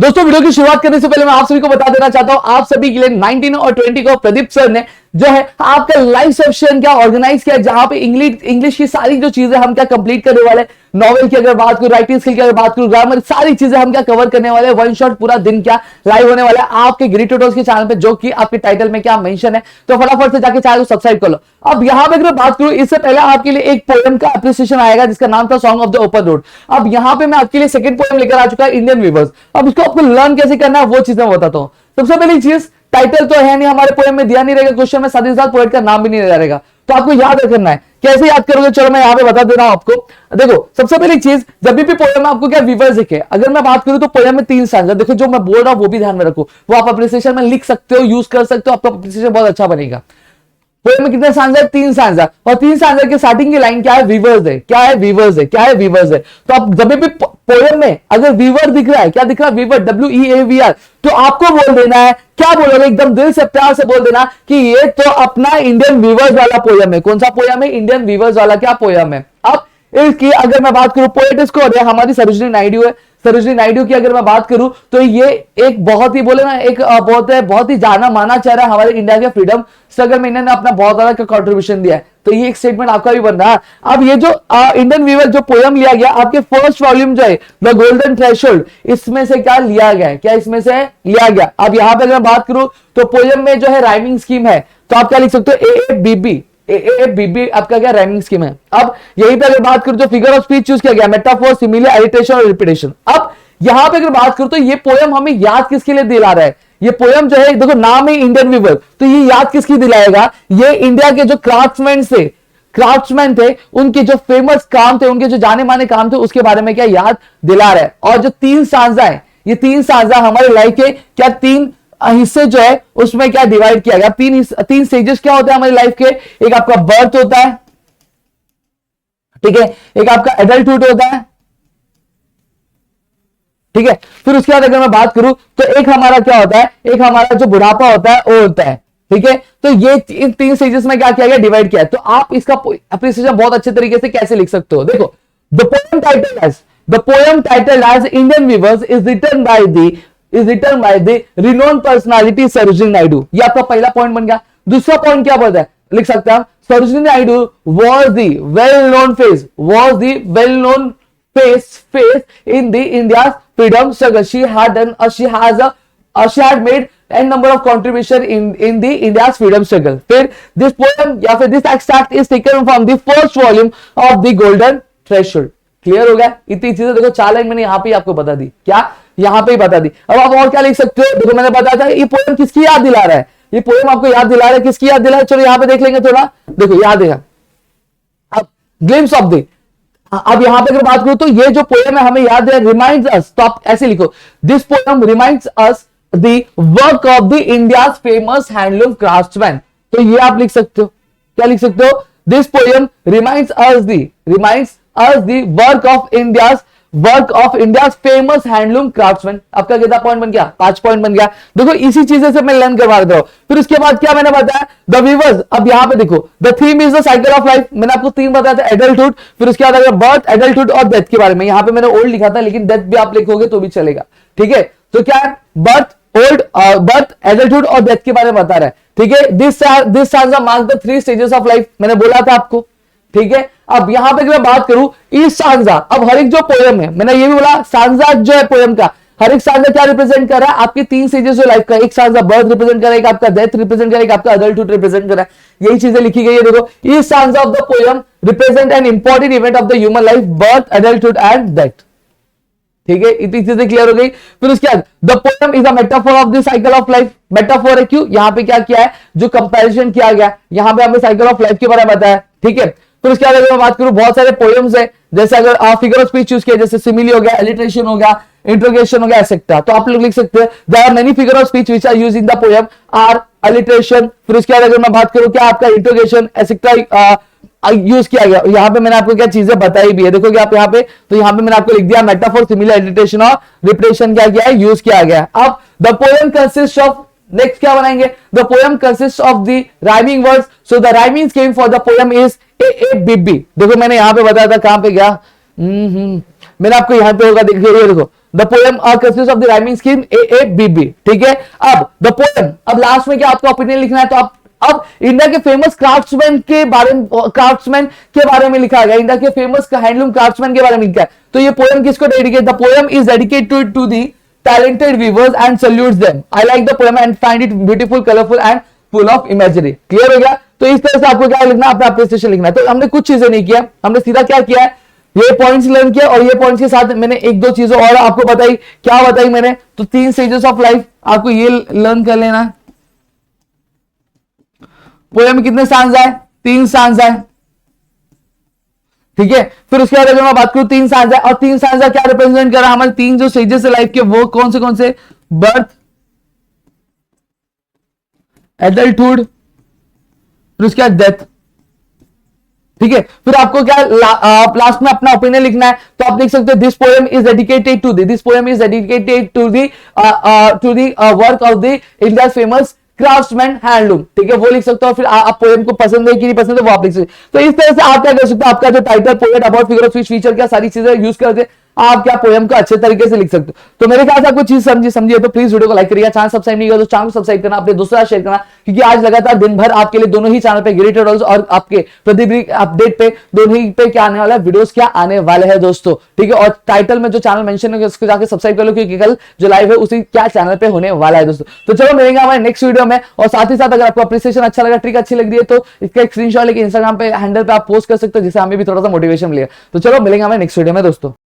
दोस्तों वीडियो की शुरुआत करने से पहले मैं आप सभी को बता देना चाहता हूं, आप सभी के लिए 19 और 20 को प्रदीप सर ने जो है आपका लाइव सेशन क्या ऑर्गेनाइज किया, जहां पे इंग्लिश की सारी जो चीजें हम क्या कंप्लीट करने वाले, नॉवेल की अगर बात करूं, राइटिंग स्किल की अगर बात करूं, ग्रामर, सारी चीजें हम क्या कवर करने वाले, वन शॉट पूरा दिन क्या लाइव होने वाला है आपके गिरी ट्यूटोरियल्स के चैनल पे, जो कि आपके टाइटल में क्या मेंशन है। तो फटाफट से जाके चैनल को सब्सक्राइब कर लो। अब यहां पे अगर बात करूं, इससे पहले आपके लिए एक पोएम का एप्रिसिएशन आएगा जिसका नाम था song of the open road. अब यहां पे मैं आपके लिए सेकंड पोएम लेकर आ चुका है, इंडियन वीवर्स। अब इसको आपको लर्न कैसे करना है वो चीजें मैं बताता हूं। सबसे पहली चीज, टाइटल तो है नहीं हमारे पोएम में, दिया नहीं रहेगा क्वेश्चन में, साथ ही साथ पोएट का नाम भी नहीं रहेगा, तो आपको याद रखना है। कैसे याद करोगे, चलो मैं यहां पे बता दे रहा हूं आपको। देखो सबसे पहली चीज, जब भी पोएम में आपको क्या वीवर्स दिखे, अगर मैं बात करूं तो पोएम में 3 स्टैंजा, देखो जो मैं बोल रहा हूं वो भी ध्यान में रखो, वो आप अप्रिसिएशन में लिख सकते हो, यूज कर सकते हो, आपका अप्रिसिएशन बहुत अच्छा बनेगा। पोएम में कितने स्टैंजा है? 3 स्टैंजा, और 3 स्टैंजा के स्टार्टिंग की लाइन क्या है? वीवर्स है। क्या है? वीवर्स है। क्या है? वीवर्स है। तो आप जब भी पोएम में अगर वीवर दिख रहा है, क्या दिख रहा है? वीवर, WEAVR, तो आपको बोल देना है, क्या बोलोगे? एकदम दिल से प्यार से बोल देना कि ये तो अपना इंडियन वीवर्स वाला पोएम है। कौन सा पोएम है? इंडियन वीवर्स वाला क्या पोएम है। अब इसकी अगर मैं बात करूं, पोएट इसको हमारी सरोजिनी नायडू है। सरोजिनी नायडू की अगर मैं बात करूं तो ये एक बहुत ही बोले ना, एक बहुत ही जाना माना चेहरा हमारे इंडिया के फ्रीडम स्ट्रगल में, इन्होंने अपना बहुत ज्यादा का कंट्रीब्यूशन दिया है। तो ये एक स्टेटमेंट आपका भी बन रहा है। अब ये जो इंडियन वीवर जो पोएम लिया गया आपके फर्स्ट वॉल्यूम जो है द गोल्डन थ्रेशोल्ड, इसमें से क्या लिया गया? क्या इसमें से लिया गया? अब यहां पे अगर मैं बात करूं तो पोएम में जो है राइमिंग स्कीम है, तो आप क्या लिख सकते हो? AABB आपका क्या राइमिंग स्कीम है। अब यहीं पे अगर बात करूं तो फिगर ऑफ स्पीच यूज किया गया, मेटाफोर, सिमिले, एलिट्रेशन और रिपीटेशन। अब यहां पे अगर बात करूं तो ये पोएम हमें याद किसके लिए दिला रहा है? ये पोएम जो है, देखो नाम है इंडियन वीवर, तो ये याद किसकी दिलाएगा? ये इंडिया के जो क्राफ्ट्समैन थे, उनके जो फेमस काम थे, उनके जो जाने माने काम थे, उसके बारे में क्या याद दिला रहा है। और जो 3 स्टांजा है, ये 3 स्टांजा हमारे लाइफ के क्या 3 हिस्से जो है उसमें क्या डिवाइड किया गया। 3 स्टेजेस क्या होते हैं हमारी लाइफ के? एक आपका बर्थ होता है, ठीक है, एक आपका एडल्टहुड होता है, ठीक है, फिर उसके बाद अगर मैं बात करूं तो एक हमारा क्या होता है? एक हमारा जो बुढ़ापा होता है वो होता है, ठीक है। तो ये इन 3 स्टेजेस में क्या किया गया? डिवाइड किया है। तो आप इसका अप्रिसिएशन बहुत अच्छे तरीके से कैसे लिख सकते हो? देखो, the poem title as Indian weavers is written by the renowned personality Sarojini Naidu. ये आपका पहला पॉइंट बन गया। दूसरा पॉइंट क्या बोलता है? लिख सकते हैं, Sarojini Naidu was the well known face in the India's freedom struggle. She had made n number of contribution in the India's freedom struggle. फिर this poem या फिर this extract is taken from the first volume of the Golden Threshold. Clear हो गया? इतनी चीजें देखो, 4 line मैंने यहां पे आपको बता दी। क्या? यहां पे ही बता दी। अब आप और क्या लिख सकते हो? देखो मैंने बताया था ये पोएम किसकी याद दिला रहा है, ये पोएम आपको याद दिला रहा है, किसकी याद दिला रहा है? चलो यहां पे देख लेंगे थोड़ा। देखो याद है, अब ग्लिम्स ऑफ द, अब यहां पे अगर बात करूं तो ये जो पोएम है हमें याद है, रिमाइंड्स अस, तो आप ऐसे लिखो, this poem reminds us the work of the India's famous handloom craftsman. तो ये आप लिख सकते हो। क्या लिख सकते हो? This poem reminds us the work of India's famous handloom craftsman. आपका कितना पॉइंट बन गया? 5 पॉइंट बन गया। देखो इसी चीजें से मैं लर्न करवा देता हूं। फिर उसके बाद क्या मैंने बताया? The weavers. अब यहां पे देखो, the theme is the cycle of life. मैंने आपको 3 बताया था, एडल्टहुड, फिर उसके बाद अगर बर्थ, एडल्टहुड और डेथ के बारे में। यहां पे मैंने ओल्ड लिखा था, लेकिन डेथ भी आप लिखोगे तो भी चलेगा, ठीक है। तो क्या है? बर्थ, एडल्टहुड और डेथ के बारे में बता रहा है, ठीक है। This stanza marks the 3 stages of life, मैंने बोला था आपको, ठीक है। अब यहां पे मैं बात करूं इस स्टांजा, अब हर एक जो पोएम है, मैंने ये भी बोला स्टांजा जो है पोएम का, हर एक स्टांजा क्या रिप्रेजेंट कर रहा है? आपकी 3 स्टेजेस ऑफ लाइफ का। एक स्टांजा बर्थ रिप्रेजेंट कर रहा है, एक आपका डेथ रिप्रेजेंट कर रहा है, एक आपका एडल्टहुड रिप्रेजेंट कर रहा है। यही चीजें लिखी गई है। देखो, इस stanza of the poem represent an important event of the human life, birth, adulthood and death, ठीक है। इतनी चीजें क्लियर हो गई। फिर उसके बाद the poem is a metaphor of the cycle of life. Metaphor है, क्यों? यहां पे क्या किया है? जो कंपैरिजन किया गया, यहां पे हमें साइकिल ऑफ लाइफ के बारे में बताया, ठीक है। फिर उसके बाद अगर मैं बात करूं, बहुत सारे पोएम्स है, जैसे अगर आप फिगर ऑफ स्पीच यूज किया, जैसे सिमिली हो गया, एलिट्रेशन हो गया, इंट्रोगेशन हो गया, एक्सेट्रा। तो आप लोग लिख सकते हैं, there are many figure of speech which are used in the poem are alliteration. फिर उसके बाद अगर मैं बात करूं, क्या आपका इंट्रोगेशन, एक्सेट्रा यूज किया गया। यहां पे मैंने आपको क्या चीजें बताई भी है, देखोगे आप यहां पे, तो यहां पे मैंने आपको लिख दिया मेटाफोर, सिमिलर, एलिट्रेशन और रिपीटेशन क्या किया है? यूज किया गया। अब the poem consist of, next क्या बनाएंगे? The poem consist of the rhyming words, so the rhyming scheme for the poem is AABB। देखो मैंने यहां पे बताया था, कहां पे गया? मैंने आपको यहां पे होगा, देखिए ये देखो, the poem consist of the rhyming scheme a a b b. ठीक है, अब द पोएम, अब लास्ट में क्या आपको ओपिनियन लिखना है, तो आप अब इंडिया के फेमस क्राफ्ट्समैन के बारे में लिखा गया, इंडिया के फेमस हैंडलूम क्राफ्ट्समैन के बारे में लिखा है। तो ये पोएम किसको dedicate, the poem is dedicated to the talented weavers and salutes them. I like the poem and find it beautiful, colorful and full of imagery. Clear हो गया? तो इस तरह से आपको क्या लिखना है, अपना अप्रिसिएशन लिखना है। तो हमने कुछ चीजें नहीं किया, हमने सीधा क्या किया है, ये पॉइंट्स लर्न किया और ये पॉइंट्स के साथ मैंने एक दो चीजें और आपको बताई। क्या बताई मैंने, तो 3 स्टेजेस ऑफ लाइफ आपको ये लर्न कर लेना है। पोएम में कितने स्टांजा है, 3 स्टांजा है। ठीक है, फिर उसके बाद अगर मैं बात करूं 3 स्टांजा, और 3 स्टांजा क्या रिप्रेजेंट कर रहा है, हमारे 3 जो स्टेजेस है लाइफ के, वो कौन से, बर्थ, एडल्टहुड, फिर उसके बाद डेथ। ठीक है, फिर आपको क्या लास्ट में अपना ओपिनियन लिखना है। तो आप लिख सकते हो this poem is dedicated to this poem is dedicated to the work of the India famous craftsman handloom. ठीक है, वो लिख सकते हो। फिर आप पोएम को पसंद है कि नहीं पसंद है वो आप लिख सकते हो। तो इस तरह से आप क्या कर सकते हो, आपका जो title, poet, about, figure of speech, feature, क्या सारी चीजें यूज करके आप क्या पोएम को अच्छे तरीके से लिख सकते हो। तो मेरे ख्याल से आपको चीज समझिए तो प्लीज वीडियो को लाइक करिए, चैनल सब्सक्राइब नहीं किया तो चैनल को सब्सक्राइब करना, अपने दोस्तों के साथ शेयर करना, क्योंकि आज लगातार दिन भर आपके लिए दोनों ही चैनल पे गिरी ट्यूटोरियल्स और आपके प्रतिदिन अपडेट पे दोनों ही पे क्या आने वाला है, वीडियोस क्या आने वाले हैं दोस्तों। ठीक है, और टाइटल में जो चैनल मेंशन है उसको जाकर सब्सक्राइब कर लो, क्योंकि कल जो लाइव है उसी क्या चैनल पे होने वाला है दोस्तों। तो चलो मिलेंगे हमारे नेक्स्ट वीडियो में, और साथ ही साथ अगर आपको अप्रिसिएशन अच्छा लगा, ट्रिक अच्छी लग रही है, तो इसका एक स्क्रीनशॉट लेके इंस्टाग्राम पे हैंडल पे आप पोस्ट कर सकते हो, जिससे हमें भी थोड़ा सा मोटिवेशन मिलेगा। तो चलो मिलेंगे हमारे नेक्स्ट वीडियो में दोस्तों।